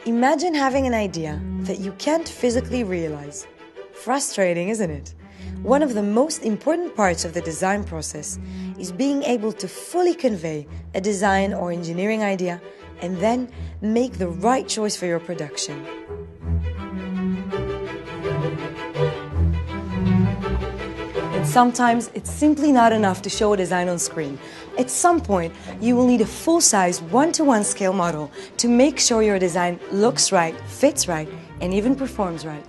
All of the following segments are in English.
Imagine having an idea that you can't physically realize. Frustrating, isn't it? One of the most important parts of the design process is being able to fully convey a design or engineering idea and then make the right choice for your production. And sometimes it's simply not enough to show a design on screen. At some point, you will need a full-size, one-to-one scale model to make sure your design looks right, fits right, and even performs right.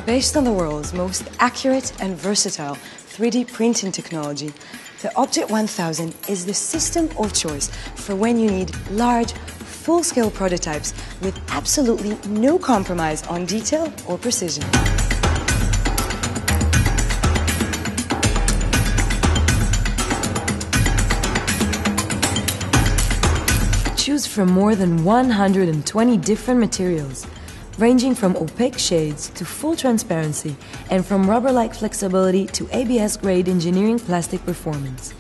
Based on the world's most accurate and versatile 3D printing technology, the Objet1000 is the system of choice for when you need large, full-scale prototypes with absolutely no compromise on detail or precision. Choose from more than 120 different materials, ranging from opaque shades to full transparency and from rubber-like flexibility to ABS-grade engineering plastic performance.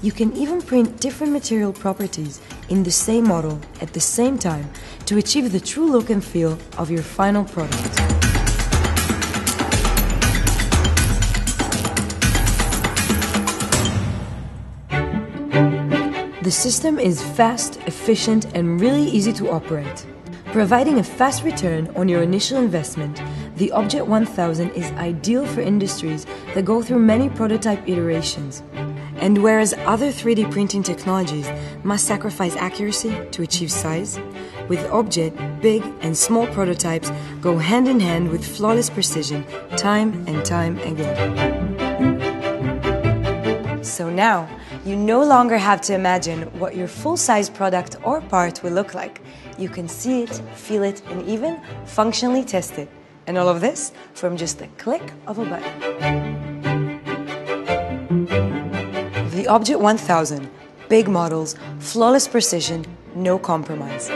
You can even print different material properties in the same model at the same time to achieve the true look and feel of your final product. The system is fast, efficient, and really easy to operate. Providing a fast return on your initial investment, the Objet1000 is ideal for industries that go through many prototype iterations. And whereas other 3D printing technologies must sacrifice accuracy to achieve size, with Objet, big and small prototypes go hand in hand with flawless precision, time and time again. So now, you no longer have to imagine what your full-size product or part will look like. You can see it, feel it, and even functionally test it. And all of this from just a click of a button. The Objet1000. Big models, flawless precision, no compromise.